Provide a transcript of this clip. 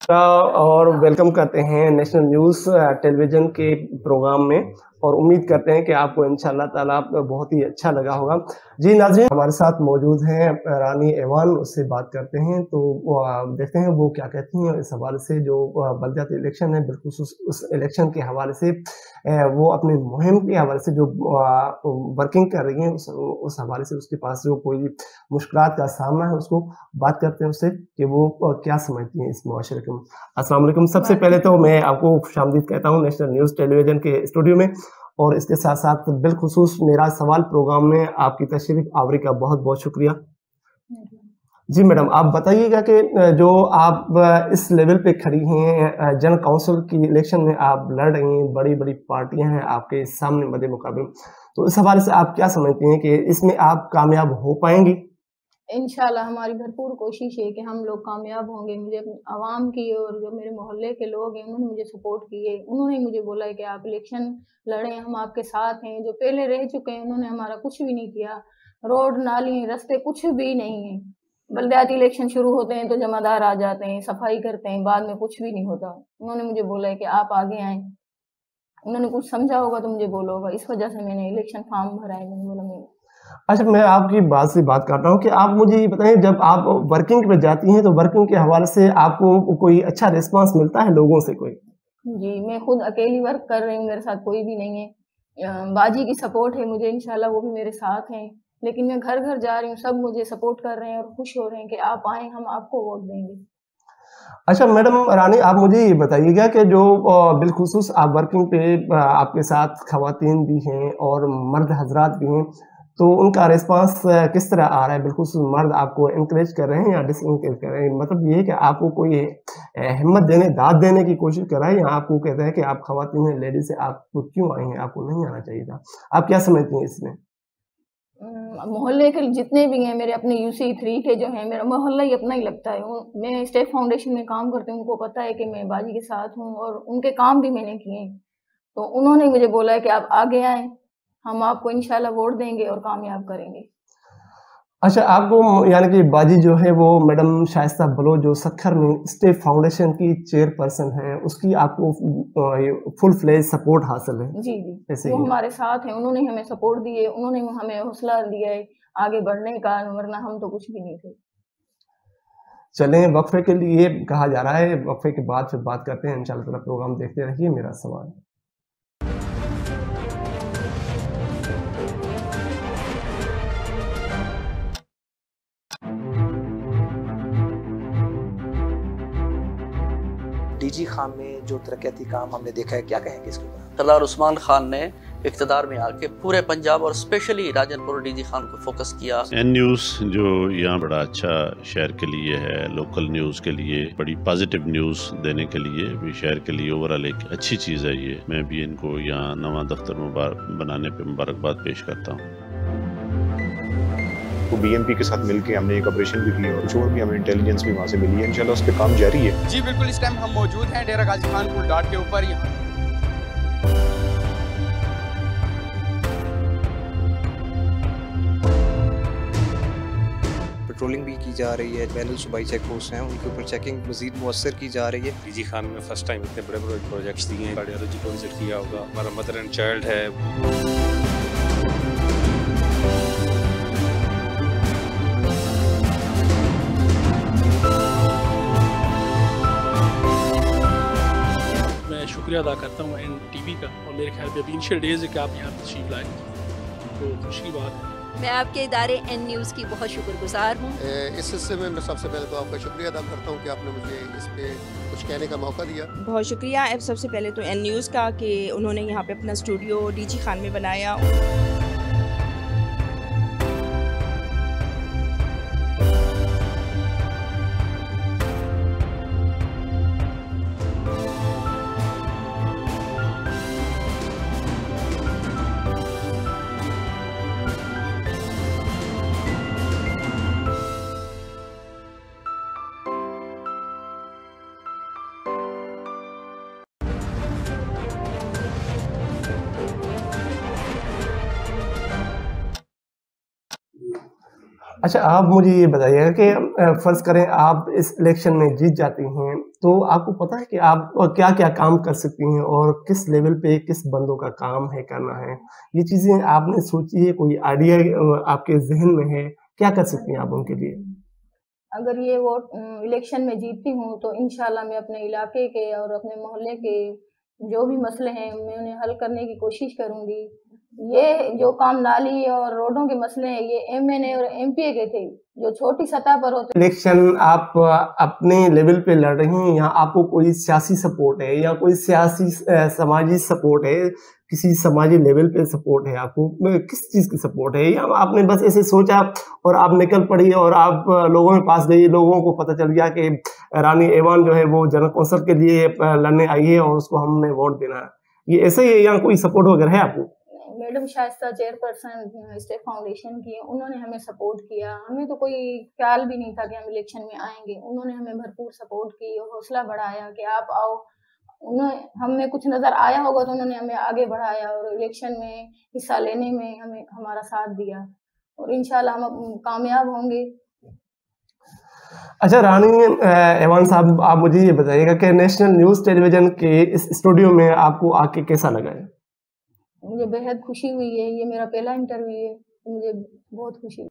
और वेलकम करते हैं नेशनल न्यूज़ टेलीविज़न के प्रोग्राम में और उम्मीद करते हैं कि आपको इंशाअल्लाह ताला बहुत ही अच्छा लगा होगा। जी नाज़रीन, हमारे साथ मौजूद हैं रानी ऐवान, उससे बात करते हैं तो देखते हैं वो क्या कहती हैं इस हवाले से जो बलदियाती इलेक्शन है, बिलखुसूस उस इलेक्शन के हवाले से वो अपनी मुहिम के हवाले से जो वर्किंग कर रही हैं उस हवाले से उसके पास जो कोई मुश्किलात का सामना है उसको बात करते हैं उससे कि वो क्या समझती हैं इस मुआशरे के। अस्सलाम वालेकुम। सबसे पहले तो मैं आपको खुशामदीद कहता हूँ नेशनल न्यूज़ टेलीविज़न के स्टूडियो में और इसके साथ-साथ बिलखुसूस मेरा सवाल प्रोग्राम में आपकी तशरीफ़ आवरी का बहुत-बहुत शुक्रिया। जी मैडम, आप बताइएगा कि जो आप इस लेवल पे खड़ी हैं, जन काउंसिल की इलेक्शन में आप लड़ रही हैं, बड़ी-बड़ी पार्टियाँ हैं आपके सामने मद्देमुकाबिल, तो इस हवाले से आप क्या समझती हैं कि इसमें आप कामयाब हो पाएँगी? इंशाल्लाह हमारी भरपूर कोशिश है कि हम लोग कामयाब होंगे। मुझे अपनी आवाम की और जो मेरे मोहल्ले के लोग हैं उन्होंने मुझे सपोर्ट की है। उन्होंने मुझे बोला है कि आप इलेक्शन लड़ें, हम आपके साथ हैं। जो पहले रह चुके हैं उन्होंने हमारा कुछ भी नहीं किया। रोड, नाली, रास्ते कुछ भी नहीं है। बलदियाती इलेक्शन शुरू होते हैं तो जमादार आ जाते हैं, सफाई करते हैं, बाद में कुछ भी नहीं होता। उन्होंने मुझे बोला है कि आप आगे आएँ। उन्होंने कुछ समझा होगा तो मुझे बोला होगा। इस वजह से मैंने इलेक्शन फॉर्म भरा है। मैंने बोला मैं अच्छा, मैं आपकी बात से बात कर रहा हूँ कि आप मुझे ये बताइए जब आप वर्किंग पे जाती हैं तो वर्किंग के हवाले से आपको कोई अच्छा रिस्पॉन्स मिलता है लोगों से कोई? जी, मैं खुद अकेली वर्क कर रही हूँ, मेरे साथ कोई भी नहीं है। बाजी की सपोर्ट है मुझे, इंशाल्लाह वो भी मेरे साथ हैं। लेकिन मैं घर-घर जा रही हूँ, सब मुझे सपोर्ट कर रहे हैं और खुश हो रहे हैं कि आप आएँ, हम आपको वोट देंगे। अच्छा मैडम रानी, आप मुझे ये बताइएगा कि जो बिलखुसूस आप वर्किंग पे आपके साथ ख़वातीन भी हैं और मर्द हज़रात भी हैं, तो उनका रिस्पॉन्स किस तरह आ रहा है? बिलखुसूस मर्द आपको एनकरेज कर रहे हैं या डिसएनकरेज कर रहे हैं? मतलब ये है कि आपको कोई हिम्मत देने, दाद देने की कोशिश कर रहा है या आपको कहता है कि आप ख़वातीन हैं, लेडीज़ हैं, आप क्यों आई हैं? आपको नहीं आना चाहिए था। आप क्या समझती हैं इसमें? मोहल्ले के जितने भी हैं मेरे अपने यूसी3 के जो हैं, मेरा मोहल्ला ही अपना ही लगता है। मैं स्टेट फाउंडेशन में काम करती हूँ, उनको पता है कि मैं बाजी के साथ हूँ और उनके काम भी मैंने किए हैं। तो उन्होंने मुझे बोला है कि आप आगे आएँ, हम आपको इंशाल्लाह वोट देंगे और कामयाब करेंगे। अच्छा, आपको यानी कि बाजी जो है वो मैडम शाइस्ता बलोच जो सक्खर में स्टेट फाउंडेशन की चेयरपर्सन हैं, उसकी आपको ये फुल फ्लेज सपोर्ट हासिल है, जी, जी। ऐसे वो ही है? हमारे साथ हैं, उन्होंने हमें सपोर्ट दी है, उन्होंने हमें हौसला दिया है आगे बढ़ने का, वरना हम तो कुछ भी नहीं थे। चलें वक़्फ़े के लिए कहा जा रहा है, वक़्फ़े के बाद फिर बात करते हैं इंशाअल्लाह ताला। प्रोग्राम देखते रहिए मेरा सवाल। डीजी खान में जो तरक्याती काम हमने देखा है, क्या कहेंगे इसके ऊपर? सरदार उस्मान खान ने इक़्तिदार में आके पूरे पंजाब और स्पेशली राजनपुर डीजी खान को फोकस किया। एन न्यूज़ जो यहाँ बड़ा अच्छा शहर के लिए है, लोकल न्यूज़ के लिए बड़ी पॉजिटिव न्यूज़ देने के लिए भी शहर के लिए ओवरऑल एक अच्छी चीज़ है ये। मैं भी इनको यहाँ नवा दफ्तर बनाने पे मुबारकबाद पेश करता हूँ। तो बीएमपी के साथ मिलकर हमने एक ऑपरेशन भी किया और कुछ और भी हमें इंटेलिजेंस भी वहाँ से मिली है। इंशाल्लाह उस पर काम जारी है। जी बिल्कुल, इस टाइम हम मौजूद हैं डेरा गाजी खान पुल डॉट के ऊपर। यहाँ पेट्रोलिंग भी की जा रही है, बैनल सूबाई चेक पोस्ट हैं उनके ऊपर चेकिंग मजीद मुअस्सर की जा रही है। डीजी खान में फर्स्ट टाइम इतने बड़े बड़े प्रोजेक्ट्स दिए हैं। कार्डियोलॉजी को विजिट किया होगा, हमारा मदर एंड चाइल्ड है। शुक्रिया अदा करता हूँ एनटीवी का और मेरे ख्याल में अभी इनिशियल डेज है कि आप यहाँ तशरीफ लाए, तो खुशी की बात है। मैं आपके इदारे एन न्यूज़ की बहुत शुक्रगुजार हूँ। इस हिस्से में मैं सबसे पहले तो आपका शुक्रिया अदा करता हूँ कि आपने मुझे इस पे कुछ कहने का मौका दिया। बहुत शुक्रिया सबसे पहले तो एन न्यूज़ का कि उन्होंने यहाँ पे अपना स्टूडियो डीजी खान में बनाया। अच्छा, आप मुझे ये बताइएगा कि फ़र्ज़ करें आप इस इलेक्शन में जीत जाती हैं तो आपको पता है कि आप क्या क्या काम कर सकती हैं और किस लेवल पे किस बंदों का काम है करना है, ये चीज़ें आपने सोची है, कोई आइडिया आपके जहन में है, क्या कर सकती हैं आप उनके लिए? अगर ये वोट इलेक्शन में जीतती हूँ तो इंशाल्लाह मैं अपने इलाके के और अपने मोहल्ले के जो भी मसले हैं मैं उन्हें हल करने की कोशिश करूँगी। ये जो काम नाली और रोडों के मसले हैं ये एमएनए और एमपीए के थे जो छोटी सतह पर होते। इलेक्शन आप अपने लेवल पे लड़ रही हैं या आपको कोई सियासी सपोर्ट है या कोई सियासी समाजी सपोर्ट है, किसी समाजी लेवल पे सपोर्ट है, आपको किस चीज़ की सपोर्ट है, या आपने बस ऐसे सोचा और आप निकल पड़ी और आप लोगों के पास गई, लोगों को पता चल गया कि रानी एवान जो है वो जनरल कौंसिल के लिए लड़ने आई है और उसको हमने वोट देना है, ये ऐसे ही है या कोई सपोर्ट वगैरह है आपको? Madam Shaista chairperson state foundation की, उन्होंने हमें सपोर्ट किया। हमें तो कोई ख्याल भी नहीं था कि हम इलेक्शन में आएंगे। उन्होंने हमें भरपूर सपोर्ट की और हौसला बढ़ाया कि आप आओ। उन्हें हमें कुछ नज़र आया होगा तो उन्होंने हमें आगे बढ़ाया और इलेक्शन में हिस्सा लेने में हमें हमारा साथ दिया और इंशाल्लाह हम कामयाब होंगे। अच्छा रानी एवान साहब, आप मुझे ये बताइएगा कि नेशनल न्यूज़ टेलीविज़न के इस स्टूडियो में आपको आके कैसा लगा है? मुझे बेहद खुशी हुई है, ये मेरा पहला इंटरव्यू है, मुझे बहुत खुशी हुई।